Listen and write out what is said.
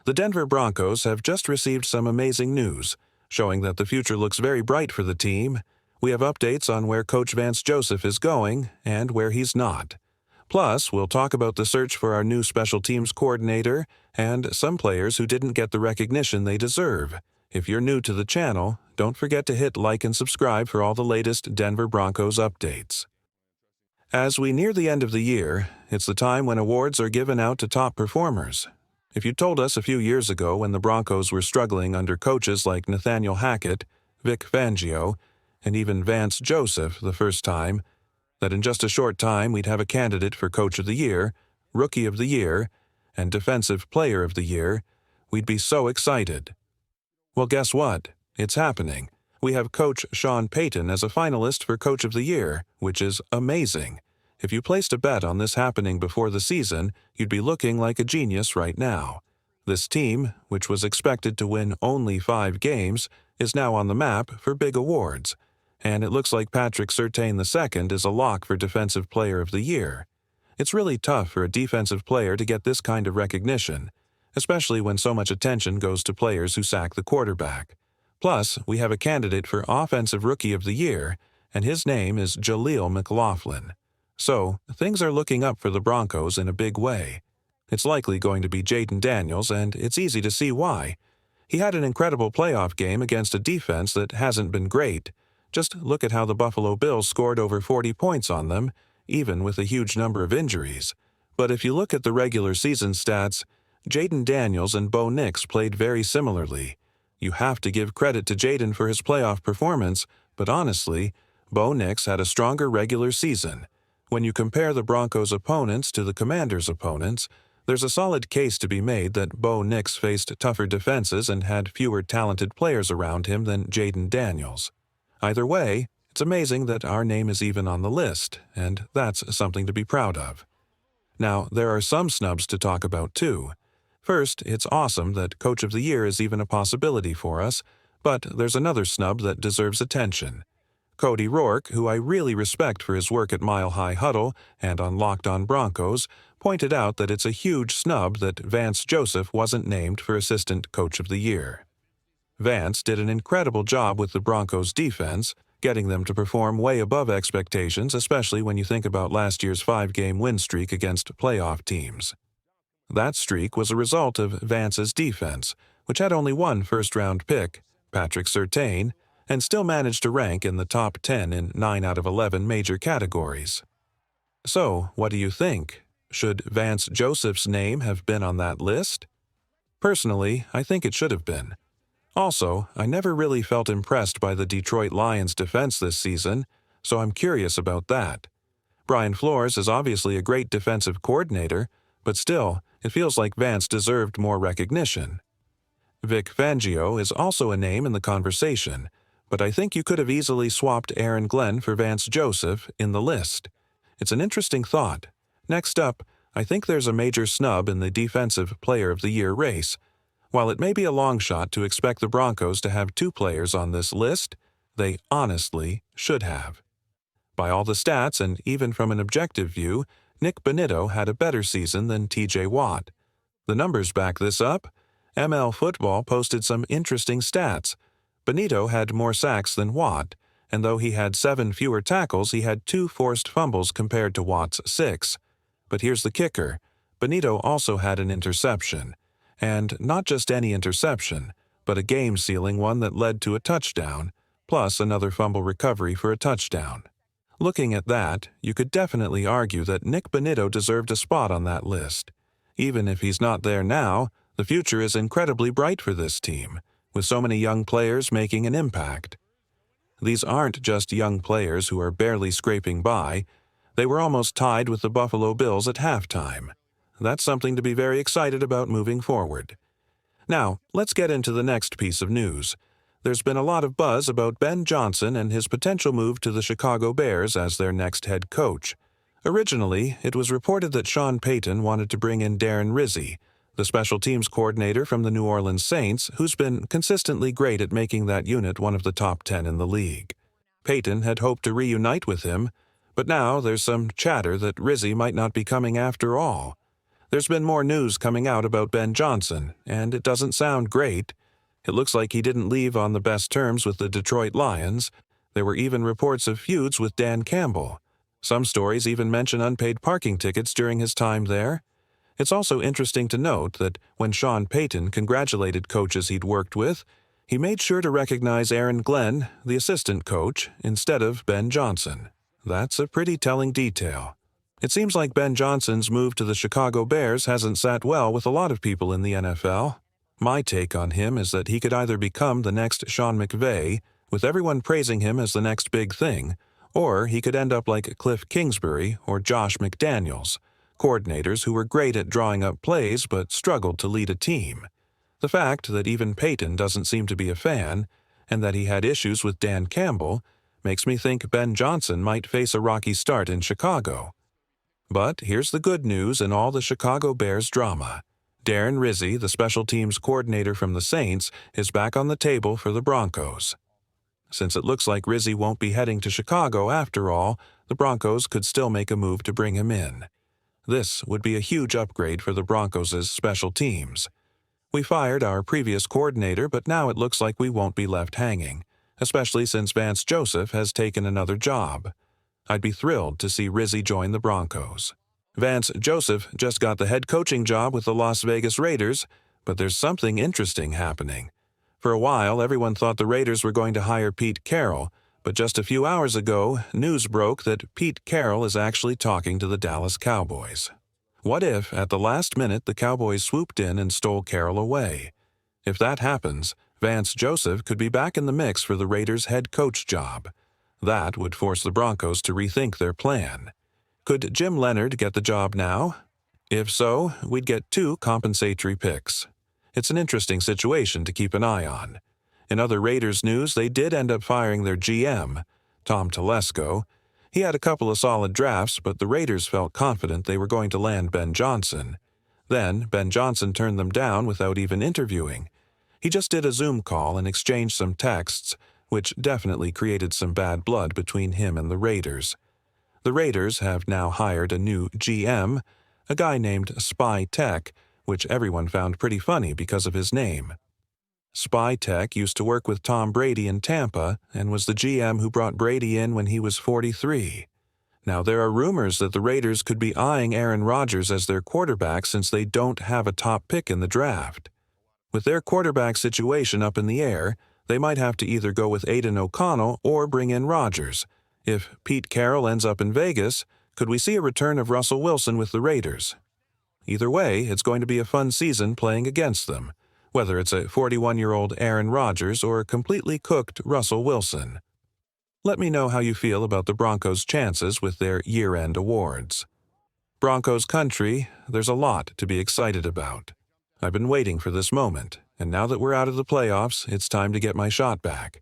The Denver Broncos have just received some amazing news, showing that the future looks very bright for the team. We have updates on where Coach Vance Joseph is going and where he's not. Plus, we'll talk about the search for our new special teams coordinator and some players who didn't get the recognition they deserve. If you're new to the channel, don't forget to hit like and subscribe for all the latest Denver Broncos updates. As we near the end of the year, it's the time when awards are given out to top performers. If you told us a few years ago when the Broncos were struggling under coaches like Nathaniel Hackett, Vic Fangio, and even Vance Joseph the first time, that in just a short time we'd have a candidate for Coach of the Year, Rookie of the Year, and Defensive Player of the Year, we'd be so excited. Well, guess what? It's happening. We have Coach Sean Payton as a finalist for Coach of the Year, which is amazing. If you placed a bet on this happening before the season, you'd be looking like a genius right now. This team, which was expected to win only 5 games, is now on the map for big awards, and it looks like Patrick Surtain II is a lock for Defensive Player of the Year. It's really tough for a defensive player to get this kind of recognition, especially when so much attention goes to players who sack the quarterback. Plus, we have a candidate for Offensive Rookie of the Year, and his name is Jaleel McLaughlin. So, things are looking up for the Broncos in a big way. It's likely going to be Jayden Daniels, and it's easy to see why. He had an incredible playoff game against a defense that hasn't been great. Just look at how the Buffalo Bills scored over 40 points on them, even with a huge number of injuries. But if you look at the regular season stats, Jayden Daniels and Bo Nix played very similarly. You have to give credit to Jayden for his playoff performance, but honestly, Bo Nix had a stronger regular season. When you compare the Broncos' opponents to the Commanders' opponents, there's a solid case to be made that Bo Nix faced tougher defenses and had fewer talented players around him than Jayden Daniels. Either way, it's amazing that our name is even on the list, and that's something to be proud of. Now, there are some snubs to talk about too. First, it's awesome that Coach of the Year is even a possibility for us, but there's another snub that deserves attention. Cody Rourke, who I really respect for his work at Mile High Huddle and on Locked On Broncos, pointed out that it's a huge snub that Vance Joseph wasn't named for Assistant Coach of the Year. Vance did an incredible job with the Broncos' defense, getting them to perform way above expectations, especially when you think about last year's 5-game win streak against playoff teams. That streak was a result of Vance's defense, which had only one first-round pick, Patrick Surtain, and still managed to rank in the top 10 in 9 out of 11 major categories. So, what do you think? Should Vance Joseph's name have been on that list? Personally, I think it should have been. Also, I never really felt impressed by the Detroit Lions' defense this season, so I'm curious about that. Brian Flores is obviously a great defensive coordinator, but still, it feels like Vance deserved more recognition. Vic Fangio is also a name in the conversation, but I think you could have easily swapped Aaron Glenn for Vance Joseph in the list. It's an interesting thought. Next up, I think there's a major snub in the Defensive Player of the Year race. While it may be a long shot to expect the Broncos to have 2 players on this list, they honestly should have. By all the stats and even from an objective view, Nick Bonitto had a better season than TJ Watt. The numbers back this up. ML Football posted some interesting stats. Bonitto had more sacks than Watt, and though he had 7 fewer tackles, he had 2 forced fumbles compared to Watt's 6. But here's the kicker. Bonitto also had an interception. And not just any interception, but a game-sealing one that led to a touchdown, plus another fumble recovery for a touchdown. Looking at that, you could definitely argue that Nick Bonitto deserved a spot on that list. Even if he's not there now, the future is incredibly bright for this team, with so many young players making an impact. These aren't just young players who are barely scraping by. They were almost tied with the Buffalo Bills at halftime. That's something to be very excited about moving forward. Now, let's get into the next piece of news. There's been a lot of buzz about Ben Johnson and his potential move to the Chicago Bears as their next head coach. Originally, it was reported that Sean Payton wanted to bring in Darren Rizzi, the special teams coordinator from the New Orleans Saints, who's been consistently great at making that unit one of the top 10 in the league. Payton had hoped to reunite with him, but now there's some chatter that Rizzi might not be coming after all. There's been more news coming out about Ben Johnson, and it doesn't sound great. It looks like he didn't leave on the best terms with the Detroit Lions. There were even reports of feuds with Dan Campbell. Some stories even mention unpaid parking tickets during his time there. It's also interesting to note that when Sean Payton congratulated coaches he'd worked with, he made sure to recognize Aaron Glenn, the assistant coach, instead of Ben Johnson. That's a pretty telling detail. It seems like Ben Johnson's move to the Chicago Bears hasn't sat well with a lot of people in the NFL. My take on him is that he could either become the next Sean McVay, with everyone praising him as the next big thing, or he could end up like Cliff Kingsbury or Josh McDaniels, coordinators who were great at drawing up plays but struggled to lead a team. The fact that even Payton doesn't seem to be a fan, and that he had issues with Dan Campbell, makes me think Ben Johnson might face a rocky start in Chicago. But here's the good news in all the Chicago Bears drama. Darren Rizzi, the special teams coordinator from the Saints, is back on the table for the Broncos. Since it looks like Rizzi won't be heading to Chicago after all, the Broncos could still make a move to bring him in. This would be a huge upgrade for the Broncos' special teams. We fired our previous coordinator, but now it looks like we won't be left hanging, especially since Vance Joseph has taken another job. I'd be thrilled to see Rizzi join the Broncos. Vance Joseph just got the head coaching job with the Las Vegas Raiders, but there's something interesting happening. For a while, everyone thought the Raiders were going to hire Pete Carroll, but just a few hours ago, news broke that Pete Carroll is actually talking to the Dallas Cowboys. What if, at the last minute, the Cowboys swooped in and stole Carroll away? If that happens, Vance Joseph could be back in the mix for the Raiders' head coach job. That would force the Broncos to rethink their plan. Could Jim Leonard get the job now? If so, we'd get 2 compensatory picks. It's an interesting situation to keep an eye on. In other Raiders news, they did end up firing their GM, Tom Telesco. He had a couple of solid drafts, but the Raiders felt confident they were going to land Ben Johnson. Then, Ben Johnson turned them down without even interviewing. He just did a Zoom call and exchanged some texts, which definitely created some bad blood between him and the Raiders. The Raiders have now hired a new GM, a guy named Spy Tech, which everyone found pretty funny because of his name. Spy Tech used to work with Tom Brady in Tampa and was the GM who brought Brady in when he was 43. Now there are rumors that the Raiders could be eyeing Aaron Rodgers as their quarterback since they don't have a top pick in the draft. With their quarterback situation up in the air, they might have to either go with Aidan O'Connell or bring in Rodgers. If Pete Carroll ends up in Vegas, could we see a return of Russell Wilson with the Raiders? Either way, it's going to be a fun season playing against them, whether it's a 41-year-old Aaron Rodgers or a completely cooked Russell Wilson. Let me know how you feel about the Broncos' chances with their year-end awards. Broncos country, there's a lot to be excited about. I've been waiting for this moment, and now that we're out of the playoffs, it's time to get my shot back.